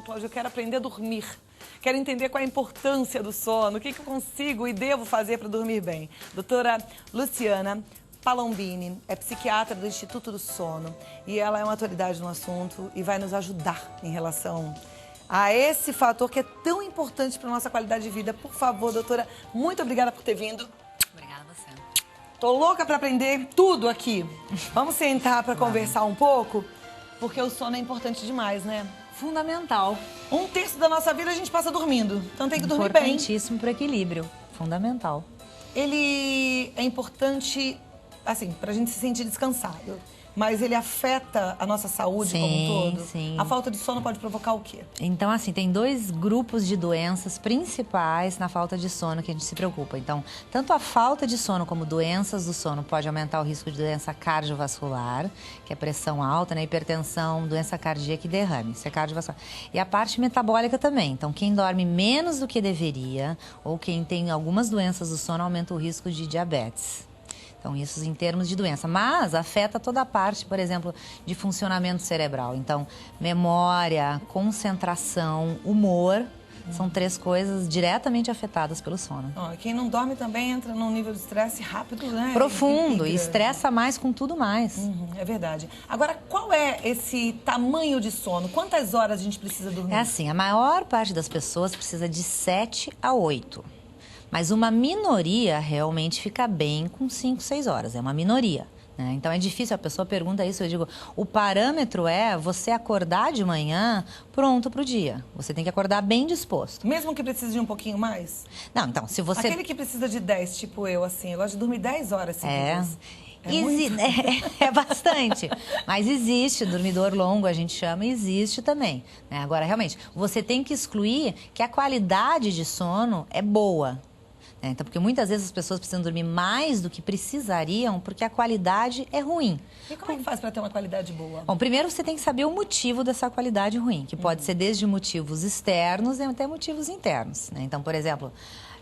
Cláudia, eu quero aprender a dormir. Quero entender qual é a importância do sono, o que eu consigo e devo fazer para dormir bem. Doutora Luciana Palombini é psiquiatra do Instituto do Sono e ela é uma autoridade no assunto e vai nos ajudar em relação a esse fator que é tão importante para a nossa qualidade de vida. Por favor, doutora, muito obrigada por ter vindo. Obrigada a você. Tô louca para aprender tudo aqui. Vamos sentar para conversar um pouco, porque o sono é importante demais, né? Fundamental. 1/3 da nossa vida a gente passa dormindo, então tem que dormir bem. Importantíssimo para o equilíbrio. Fundamental. Ele é importante, assim, pra gente se sentir descansado. Mas ele afeta a nossa saúde como um todo? Sim. A falta de sono pode provocar o quê? Então, assim, tem 2 grupos de doenças principais na falta de sono que a gente se preocupa. Então, tanto a falta de sono como doenças do sono pode aumentar o risco de doença cardiovascular, que é pressão alta, né? Hipertensão, doença cardíaca e derrame. Isso é cardiovascular. E a parte metabólica também. Então, quem dorme menos do que deveria ou quem tem algumas doenças do sono aumenta o risco de diabetes. Então, isso em termos de doença. Mas afeta toda a parte, por exemplo, de funcionamento cerebral. Então, memória, concentração, humor, são 3 coisas diretamente afetadas pelo sono. Ó, quem não dorme também entra num nível de estresse rápido, né? Profundo, e estressa mais com tudo mais. É verdade. Agora, qual é esse tamanho de sono? Quantas horas a gente precisa dormir? É assim, a maior parte das pessoas precisa de 7 a 8. Mas uma minoria realmente fica bem com 5, 6 horas. É uma minoria, né? Então é difícil, a pessoa pergunta isso, eu digo, o parâmetro é você acordar de manhã pronto para o dia. Você tem que acordar bem disposto. Mesmo que precise de um pouquinho mais? Não, então, se você... Aquele que precisa de 10, tipo eu, assim, eu gosto de dormir 10 horas seguidas. É bastante, mas existe, dormidor longo a gente chama, existe também, né? Agora, realmente, você tem que excluir que a qualidade de sono é boa. Então, porque muitas vezes as pessoas precisam dormir mais do que precisariam porque a qualidade é ruim. E como é que faz para ter uma qualidade boa? Bom, primeiro você tem que saber o motivo dessa qualidade ruim, que pode ser desde motivos externos até motivos internos, né? Então, por exemplo,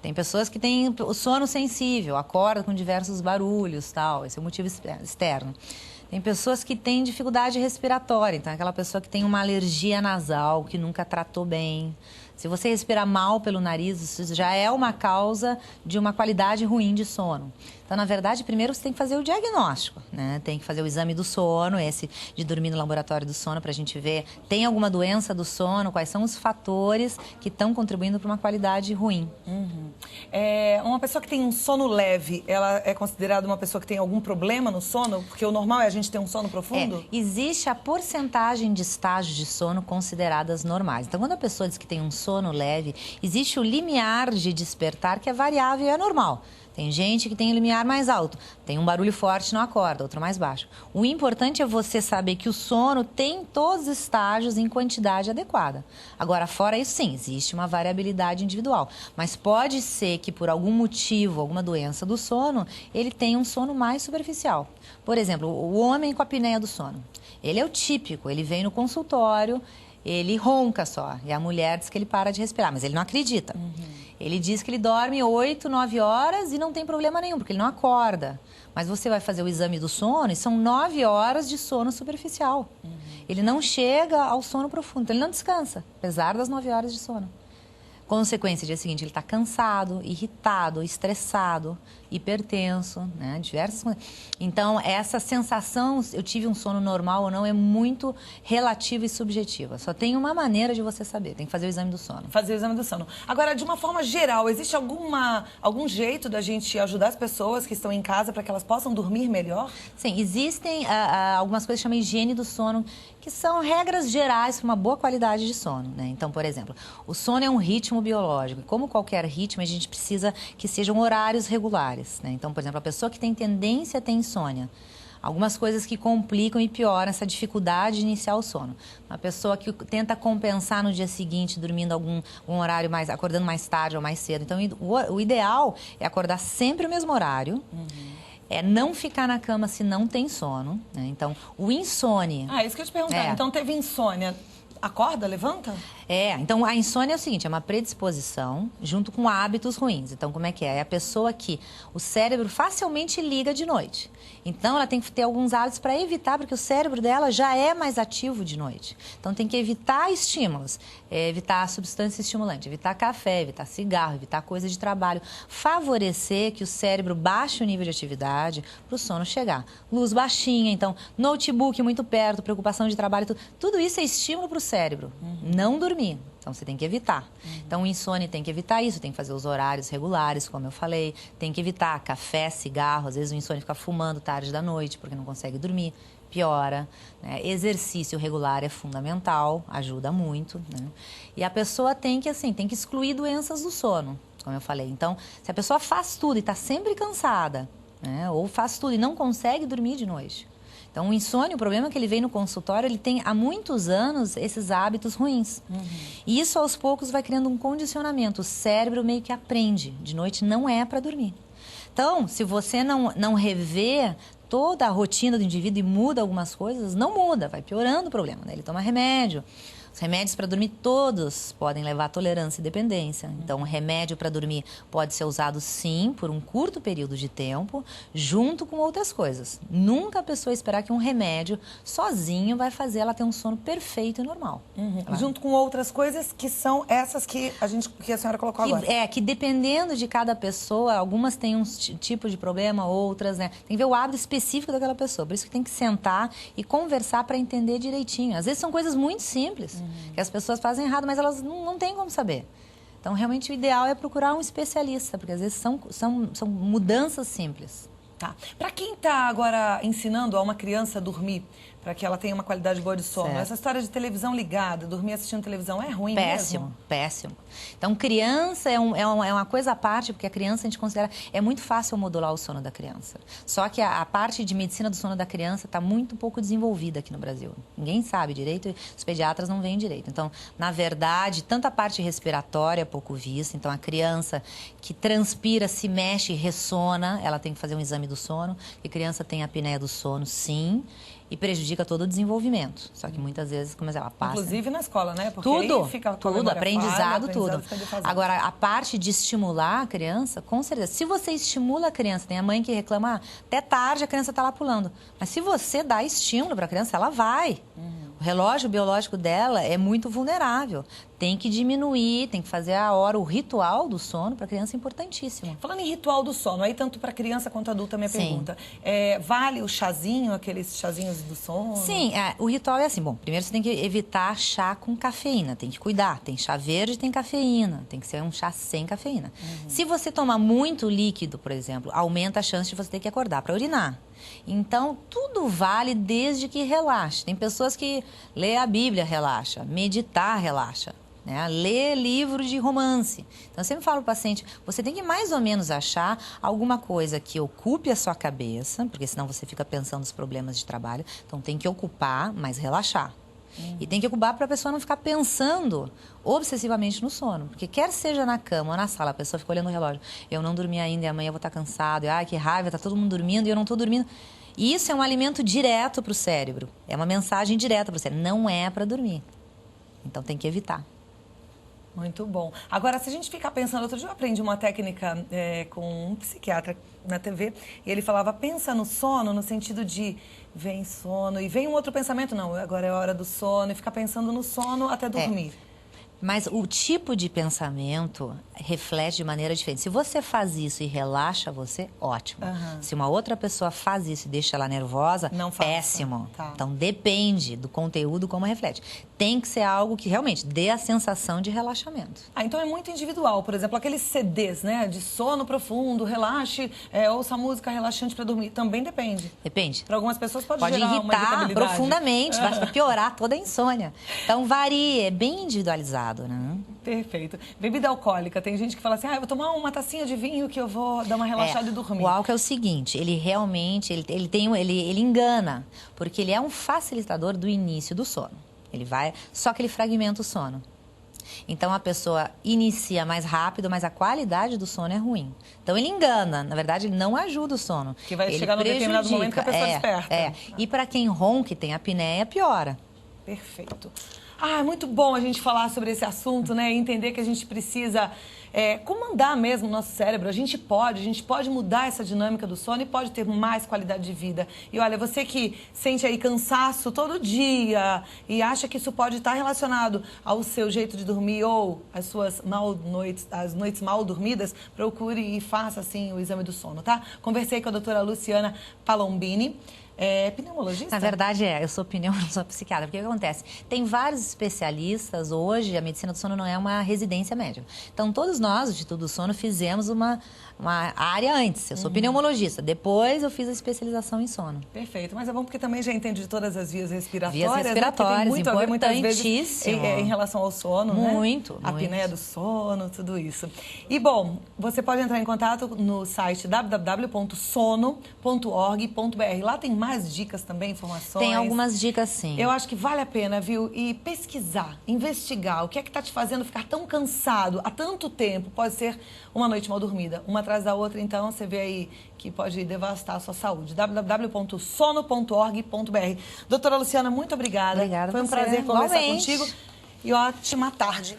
tem pessoas que têm o sono sensível, acordam com diversos barulhos, tal, esse é o motivo externo. Tem pessoas que têm dificuldade respiratória, então é aquela pessoa que tem uma alergia nasal, que nunca tratou bem. Se você respirar mal pelo nariz, isso já é uma causa de uma qualidade ruim de sono. Então, na verdade, primeiro você tem que fazer o diagnóstico, né? Tem que fazer o exame do sono, esse de dormir no laboratório do sono, para a gente ver tem alguma doença do sono, quais são os fatores que estão contribuindo para uma qualidade ruim. Uma pessoa que tem um sono leve, ela é considerada uma pessoa que tem algum problema no sono? Porque o normal é a gente ter um sono profundo? Existe a porcentagem de estágios de sono consideradas normais. Então, quando a pessoa diz que tem um sono leve, existe o limiar de despertar que é variável e é normal. Tem gente que tem o limiar mais alto, tem um barulho forte, não acorda, outro mais baixo. O importante é você saber que o sono tem todos os estágios em quantidade adequada. Agora, fora isso, sim, existe uma variabilidade individual. Mas pode ser que por algum motivo, alguma doença do sono, ele tenha um sono mais superficial. Por exemplo, o homem com a apneia do sono. Ele é o típico, ele vem no consultório, ele ronca só. E a mulher diz que ele para de respirar, mas ele não acredita. Ele diz que ele dorme 8, 9 horas e não tem problema nenhum, porque ele não acorda. Mas você vai fazer o exame do sono e são 9 horas de sono superficial. Ele não chega ao sono profundo, então ele não descansa, apesar das 9 horas de sono. Consequência, dia seguinte, ele está cansado, irritado, estressado, hipertenso, né? Diversas coisas. Então, essa sensação, eu tive um sono normal ou não, é muito relativa e subjetiva. Só tem uma maneira de você saber, tem que fazer o exame do sono. Fazer o exame do sono. Agora, de uma forma geral, existe algum jeito da gente ajudar as pessoas que estão em casa para que elas possam dormir melhor? Sim, existem algumas coisas que chamam higiene do sono, que são regras gerais para uma boa qualidade de sono, né? Então, por exemplo, o sono é um ritmo biológico. E como qualquer ritmo, a gente precisa que sejam horários regulares, né? Então, por exemplo, a pessoa que tem tendência a ter insônia, algumas coisas que complicam e pioram essa dificuldade de iniciar o sono. Uma pessoa que tenta compensar no dia seguinte, dormindo um horário mais, acordando mais tarde ou mais cedo. Então, o ideal é acordar sempre o mesmo horário. É não ficar na cama se não tem sono, né? Então, o insônia... Isso que eu ia te perguntar. Então, teve insônia. acorda, levanta? Então a insônia é o seguinte, é uma predisposição junto com hábitos ruins. Então como é que é? É a pessoa que o cérebro facilmente liga de noite. Então ela tem que ter alguns hábitos para evitar, porque o cérebro dela já é mais ativo de noite. Então tem que evitar estímulos, evitar substância estimulante, evitar café, evitar cigarro, evitar coisa de trabalho. Favorecer que o cérebro baixe o nível de atividade para o sono chegar. Luz baixinha, então notebook muito perto, preocupação de trabalho, tudo isso é estímulo para o cérebro. Não dormir. Então, você tem que evitar. Então, o insônia tem que evitar isso, tem que fazer os horários regulares, como eu falei. Tem que evitar café, cigarro. Às vezes, o insônia fica fumando tarde da noite porque não consegue dormir. Piora. Né? Exercício regular é fundamental, ajuda muito. Né? E a pessoa tem que excluir doenças do sono, como eu falei. Então, se a pessoa faz tudo e está sempre cansada, né? Ou faz tudo e não consegue dormir de noite. Então, o insônia, o problema é que ele vem no consultório, ele tem há muitos anos esses hábitos ruins. E isso, aos poucos, vai criando um condicionamento. O cérebro meio que aprende. De noite não é para dormir. Então, se você não rever toda a rotina do indivíduo e muda algumas coisas, não muda, vai piorando o problema. Né? Ele toma remédio. Os remédios para dormir todos podem levar à tolerância e dependência. Então, o remédio para dormir pode ser usado, sim, por um curto período de tempo, junto com outras coisas. Nunca a pessoa esperar que um remédio sozinho vai fazer ela ter um sono perfeito e normal. Claro. Junto com outras coisas que são essas que a senhora colocou agora. Que dependendo de cada pessoa, algumas têm um tipo de problema, outras, né? Tem que ver o hábito específico daquela pessoa. Por isso que tem que sentar e conversar para entender direitinho. Às vezes são coisas muito simples. Que as pessoas fazem errado, mas elas não têm como saber. Então, realmente, o ideal é procurar um especialista, porque às vezes são mudanças simples. Tá. Para quem está agora ensinando a uma criança a dormir, para que ela tenha uma qualidade boa de sono, Certo. essa história de televisão ligada, dormir assistindo televisão, é ruim Péssimo, mesmo? péssimo. Então, criança é uma coisa à parte, porque a criança a gente considera... É muito fácil modular o sono da criança. Só que a parte de medicina do sono da criança está muito pouco desenvolvida aqui no Brasil. Ninguém sabe direito, os pediatras não veem direito. Então, na verdade, tanto a parte respiratória é pouco vista. Então, a criança que transpira, se mexe, ressona, ela tem que fazer um exame do sono. E criança tem apneia do sono, sim. E prejudica todo o desenvolvimento. Só que muitas vezes, como ela passa... Inclusive na escola, né? Porque tudo, aí fica tudo, aprendizado, tudo. fica defasado. Agora, a parte de estimular a criança, com certeza. Se você estimula a criança, tem a mãe que reclama, até tarde a criança está lá pulando. Mas se você dá estímulo para a criança, ela vai. O relógio biológico dela é muito vulnerável. Tem que diminuir, tem que fazer a hora, o ritual do sono para a criança é importantíssimo. Falando em ritual do sono, aí tanto para criança quanto adulta, minha pergunta. Vale o chazinho, aqueles chazinhos do sono? Sim, o ritual é assim. Bom, primeiro você tem que evitar chá com cafeína, tem que cuidar. Tem chá verde, tem cafeína, tem que ser um chá sem cafeína. Se você tomar muito líquido, por exemplo, aumenta a chance de você ter que acordar para urinar. Então, tudo vale desde que relaxe. Tem pessoas que lê a Bíblia, relaxa, meditar, relaxa. Né? Ler livro de romance. Então, eu sempre falo para o paciente, você tem que mais ou menos achar alguma coisa que ocupe a sua cabeça, porque senão você fica pensando nos problemas de trabalho. Então, tem que ocupar, mas relaxar. E tem que ocupar para a pessoa não ficar pensando obsessivamente no sono. Porque quer seja na cama ou na sala, a pessoa fica olhando o relógio. Eu não dormi ainda e amanhã eu vou estar cansado. E, ai, que raiva, está todo mundo dormindo e eu não estou dormindo. E isso é um alimento direto para o cérebro. É uma mensagem direta para o cérebro. Não é para dormir. Então, tem que evitar. Muito bom. Agora, se a gente ficar pensando... Outro dia eu aprendi uma técnica com um psiquiatra na TV. E ele falava, pensa no sono no sentido de... Vem sono e vem um outro pensamento. Não, agora é hora do sono. E ficar pensando no sono até dormir. Mas o tipo de pensamento reflete de maneira diferente. Se você faz isso e relaxa você, ótimo. Se uma outra pessoa faz isso e deixa ela nervosa, não faça. Péssimo. Tá. Então, depende do conteúdo como reflete. Tem que ser algo que realmente dê a sensação de relaxamento. Então é muito individual. Por exemplo, aqueles CDs, né? De sono profundo, relaxe, ouça música relaxante para dormir. Também depende. Depende. Para algumas pessoas pode gerar uma irritar irritabilidade. Profundamente, basta piorar toda a insônia. Então, varia, é bem individualizado, né? Perfeito. Bebida alcoólica. Tem gente que fala assim, eu vou tomar uma tacinha de vinho que eu vou dar uma relaxada e dormir. O álcool é o seguinte, ele realmente, ele engana, porque ele é um facilitador do início do sono. Só que ele fragmenta o sono. Então, a pessoa inicia mais rápido, mas a qualidade do sono é ruim. Então, ele engana. Na verdade, ele não ajuda o sono. Que vai ele chegar num determinado momento que a pessoa desperta. E para quem ronca e tem apneia, piora. Perfeito. Ah, é muito bom a gente falar sobre esse assunto, né? E entender que a gente precisa comandar mesmo o nosso cérebro. A gente pode mudar essa dinâmica do sono e pode ter mais qualidade de vida. E olha, você que sente aí cansaço todo dia e acha que isso pode estar relacionado ao seu jeito de dormir ou às suas noites mal dormidas, procure e faça, assim, o exame do sono, tá? Conversei com a doutora Luciana Palombini. Pneumologista? Na verdade, eu sou pneumologista, não sou psiquiatra. Porque o que acontece? Tem vários especialistas. Hoje, a medicina do sono não é uma residência médica. Então, todos nós, o Instituto do Sono, fizemos uma área antes. Eu sou pneumologista. Depois, eu fiz a especialização em sono. Perfeito. Mas é bom porque também já entende de todas as vias respiratórias. Vias respiratórias, né? Tem muito a ver, muitas vezes, importantíssimo. em relação ao sono, muito, né? A apneia do sono, tudo isso. E, bom, você pode entrar em contato no site www.sono.org.br. Lá tem mais dicas também, informações. Tem algumas dicas, sim. Eu acho que vale a pena, viu? E pesquisar, investigar. O que é que está te fazendo ficar tão cansado há tanto tempo? Pode ser uma noite mal dormida, uma atrás da outra. Então, você vê aí que pode devastar a sua saúde. www.sono.org.br. Doutora Luciana, muito obrigada. Obrigada. Foi um prazer conversar Igualmente. contigo. E ótima tarde.